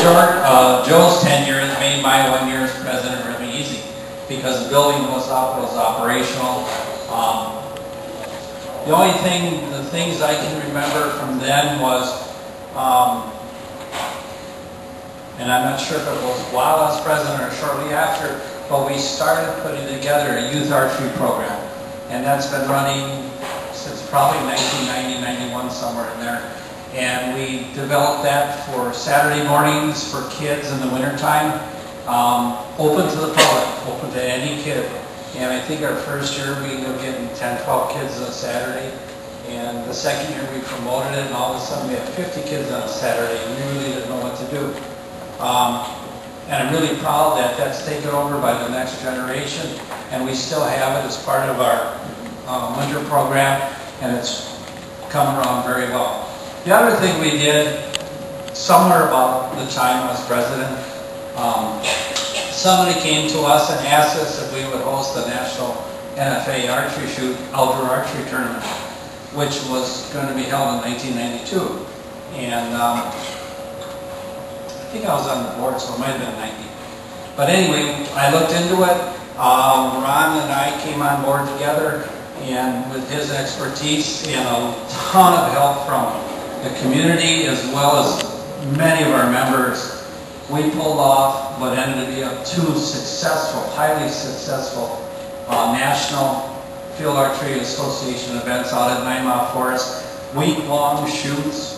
short, Joe's tenure has made my 1 year as president really easy because the building was operational. The things I can remember from then was, and I'm not sure if it was while I was president or shortly after, but we started putting together a youth archery program. And that's been running since probably 1990, 91, somewhere in there. And we developed that for Saturday mornings for kids in the wintertime, open to the public, open to any kid. And I think our first year we were getting 10, 12 kids on a Saturday. And the second year we promoted it, and all of a sudden we had 50 kids on a Saturday, and we really didn't know what to do. And I'm really proud that that's taken over by the next generation, and we still have it as part of our winter program, and it's come around very well. The other thing we did, somewhere about the time I was president, somebody came to us and asked us if we would host the National NFA Archery Shoot Outdoor Archery Tournament, which was going to be held in 1992. And I think I was on the board, so it might have been 90. But anyway, I looked into it. Ron and I came on board together, and with his expertise and a ton of help from the community as well as many of our members, we pulled off what ended to be two successful, highly successful National Field Archery Association events out at 9 Mile Forest, week-long shoots.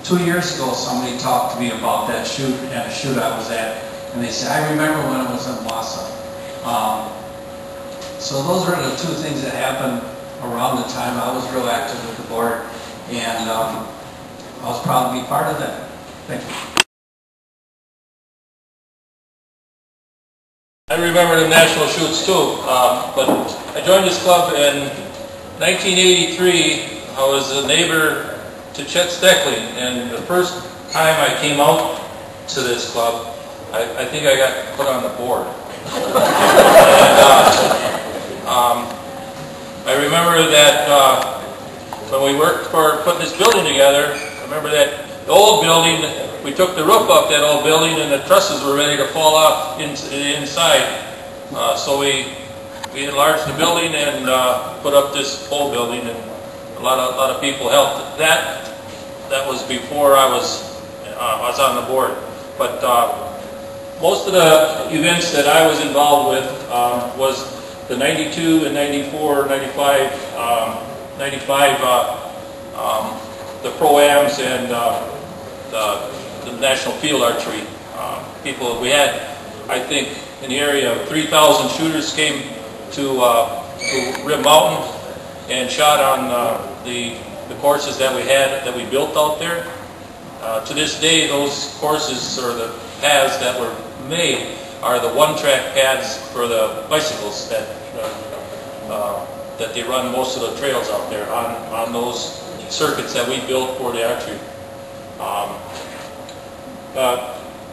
2 years ago, somebody talked to me about that shoot at a shoot I was at, and they said, I remember when it was in Wausau. So those were the two things that happened around the time I was real active with the board, and I was proud to be part of that. Thank you. I remember the national shoots too, but I joined this club in 1983. I was a neighbor to Chet Steckley, and the first time I came out to this club, I think I got put on the board. And, I remember that when we worked for putting this building together, I remember that the old building, we took the roof off that old building and the trusses were ready to fall off inside. So we enlarged the building and put up this whole building, and a lot of people helped. That was before I was on the board. But most of the events that I was involved with was the 92 and 94, 95, 95 the Pro-Ams and the National Field Archery people. We had, I think, in the area of 3,000 shooters came to Rib Mountain and shot on the courses that we had, that we built out there. To this day, those courses, or the paths that were made, are the one-track paths for the bicycles that they run most of the trails out there on those circuits that we built for the archery.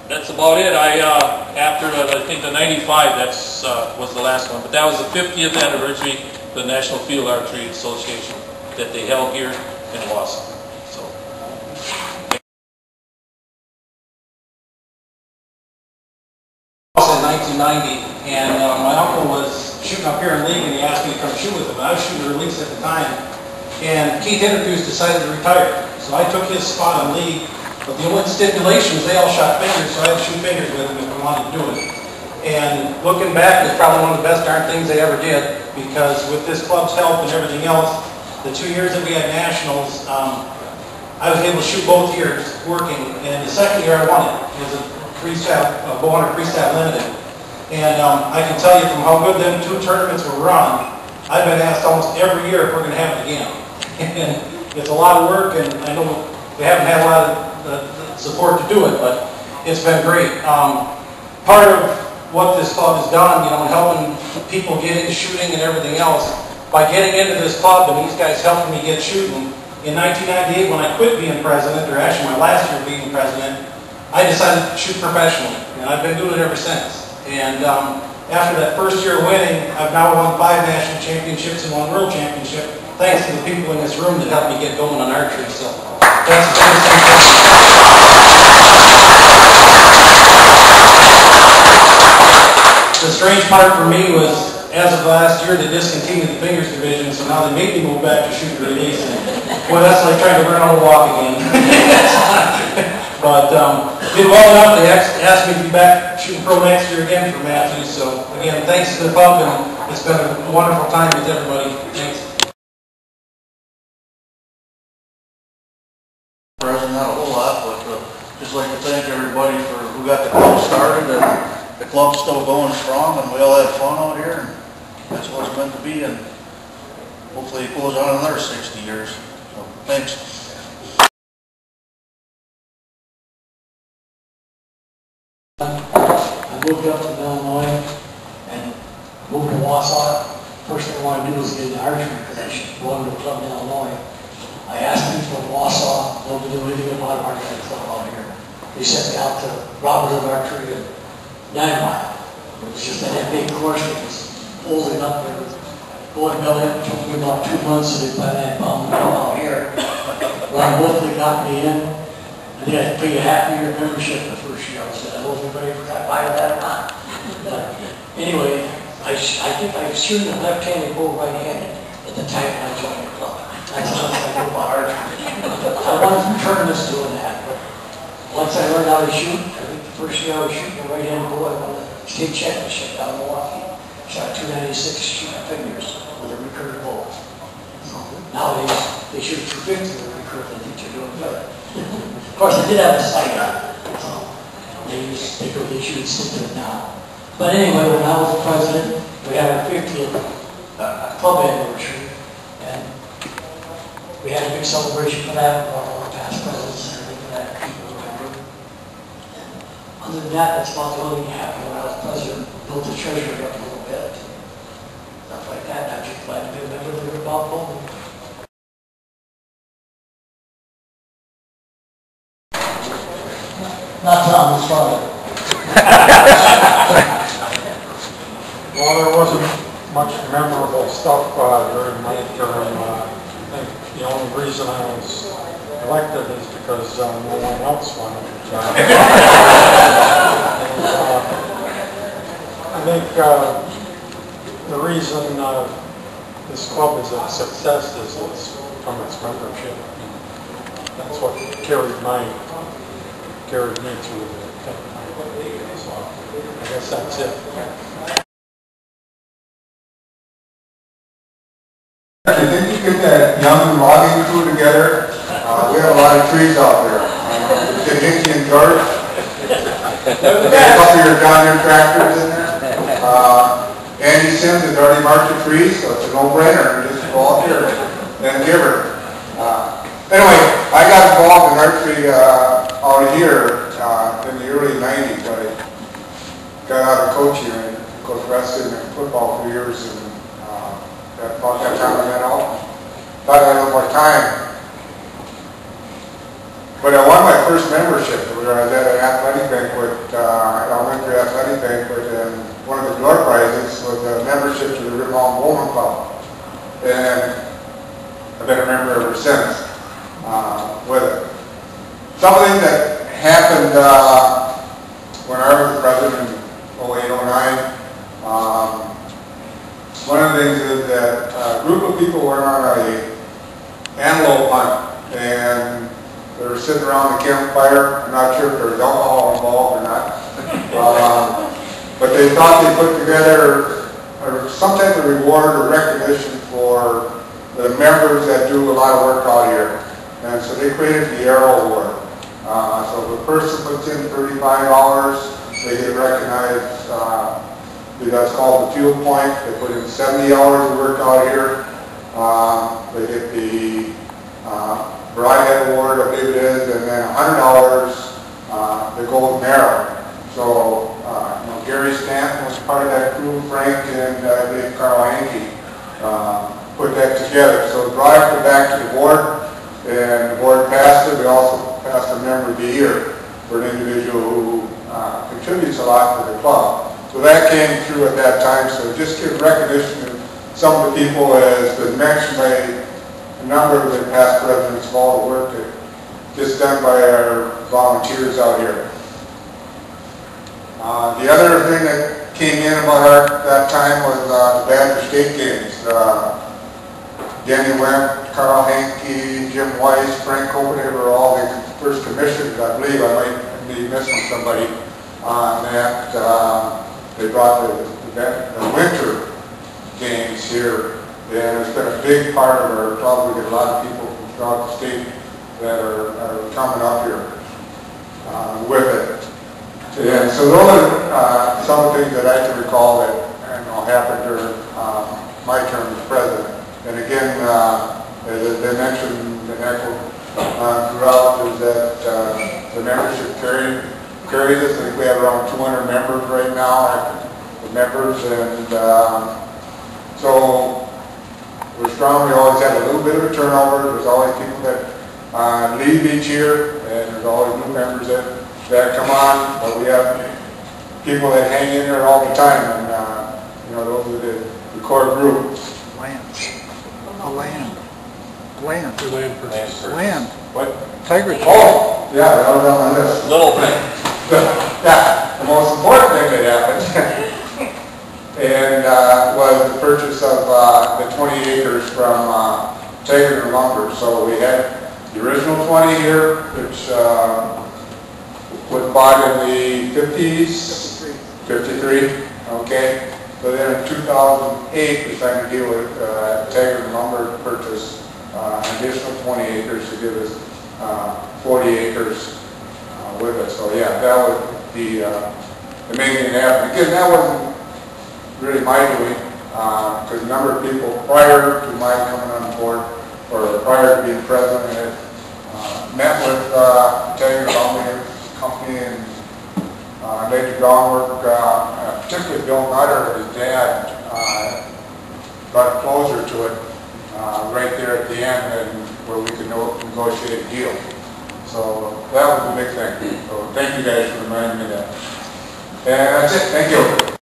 That's about it. After I think the 95, was the last one, but that was the 50th anniversary of the National Field Archery Association that they held here in Wausau. So. In 1990, and my uncle was shooting up here in League, and he asked me to come shoot with him. I was shooting release at the time, and Keith Interviews decided to retire, so I took his spot on League. But the only stipulation was they all shot fingers, so I had to shoot fingers with him if I wanted to do it. And looking back, it's probably one of the best darn things they ever did, because with this club's help and everything else, the 2 years that we had nationals, I was able to shoot both years working, and the second year I won it. It was a bow hunter freestyle limited. And I can tell you from how good them two tournaments were run, I've been asked almost every year if we're going to have it again. And it's a lot of work, and I know we haven't had a lot of support to do it, but it's been great. Part of what this club has done, you know, helping people get into shooting and everything else, by getting into this club and these guys helping me get shooting, in 1998 when I quit being president, or actually my last year being president, I decided to shoot professionally, and I've been doing it ever since. And after that first year winning, I've now won 5 national championships and 1 world championship, thanks to the people in this room that helped me get going on archery. So that's the The strange part for me was, as of last year, they discontinued the fingers division, so now they made me move back to shoot and release. And, boy, that's like trying to learn how to walk again. But did well enough. They asked me to be back shooting pro next year again for Matthews. So again, thanks to the pub, and it's been a wonderful time with everybody. Thanks. President, not a whole lot, but just like to thank everybody for who got the club started, and the club's still going strong, and we all had fun out here, and that's what it's meant to be, and hopefully it goes on another 60 years. So, thanks. I moved up from Illinois and moved to Wausau. First thing I wanted to do was get an archery credential, going to a club in Illinois. I asked people in Wausau, nobody knew anything about an archery club out here. They sent me out to Robert Archery at 9 Mile. It was just that big course that was holding up there. Going belly up, took me about 2 months, and they by that bum out here. Ron Wolfley got me in, and they had to pay a half-year membership the first year. I said, I don't know if anybody forgot to buy that or not. But anyway, I think I was shooting a left-handed bow right-handed at the time when I joined the club. That's how much I knew about archery. I wanted some tournaments doing that, but once I learned how to shoot, I think the first year I was shooting a right-handed bow, I won the state championship down in Milwaukee. Shot 296 shooting fingers with a recurve bow. Nowadays, they shoot 250 with a recurve and think they're doing good. Of course, I did have a sight on it, so they should stick to it now. But anyway, when I was president, we had our 50th club anniversary, and we had a big celebration for that, with all the past presidents and everything for that people remember. And other than that, that's about the only thing that happened when I was president. Built the treasury up a little bit, stuff like that. I'm just glad to be a member of the Rib Mountain Bowmen. Not Tom's father. Well, there wasn't much memorable stuff during my term. I think the only reason I was elected is because no one else wanted to try. I think the reason this club is a success is it's from its membership. That's what carried me through the thing. So I guess that's it. Didn't you get that young logging crew together? We have a lot of trees out there. Did Hickey and George? We got a couple of your John Deere tractors in there. Andy Sims has already marked the trees, so it's a no-brainer. Just go out here and give her. Anyway, I got involved in archery out here in the early 90s, but I got out of coaching and coached wrestling and football for years, and about that time I got out. Thought I had a little more time. But I won my first membership. I was at an athletic banquet, elementary athletic banquet, and one of the door prizes was a membership to the Rib Mountain Bowmen Club. And I've been a member ever since with it. Something that happened when I was the president in 08, 09, one of the things is that a group of people went on an antelope hunt, and they were sitting around the campfire. I'm not sure if there was alcohol involved or not, but they thought they put together some type of reward or recognition for the members that do a lot of work out here. And so they created the Arrow Award. So if a person puts in $35, they get recognized. That's called the Field Point. They put in 70 hours of work out here. They get the Broadhead Award, I believe it is, and then $100 the Golden Arrow. So Gary Stanton was part of that crew, Frank, and I believe Carl Hankey put that together. So brought it back to the board, and the board passed it. We also passed a Member of the Year for an individual who contributes a lot to the club. So that came through at that time, so just give recognition to some of the people, as been mentioned by a number of the past presidents, of all the work that just done by our volunteers out here. The other thing that came in about that time was the Badger State games. Danny Wemp, Carl Hankey, Jim Weiss, Frank Copenhagen were all the first commissioners, I believe. I might be missing somebody on that. They brought the winter games here, and it's been a big part of our club. We get a lot of people from throughout the state that are coming up here with it. And so those are some of the things that I can recall that happened during my term as president. And again, as they mentioned, the echo throughout is that the membership carries us. I think we have around 200 members right now, active members, and so we're strong. We always have a little bit of a turnover. There's always people that leave each year, and there's always new members that come on, but we have people that hang in there all the time, and those are the core group. Land. What? Tiger. Oh, yeah, that was on my list. Little thing. Yeah, the most important thing that happened and was the purchase of the 20 acres from Tiger Lumber. So we had the original 20 here, which was bought in the 50s? 53. Okay. So then in 2008, we signed a deal with Tiger Lumber to purchase an additional 20 acres to give us 40 acres with us. So yeah, that was the main thing that happened. Again, that wasn't really my doing, because a number of people prior to my coming on board, or prior to being president, had met with Tiger Lumber Company and laid the groundwork, particularly Bill Nutter, his dad, got closer to it right there at the end, and where we could negotiate a deal. So that was the big thing. So thank you guys for reminding me of that. And that's it. Thank you.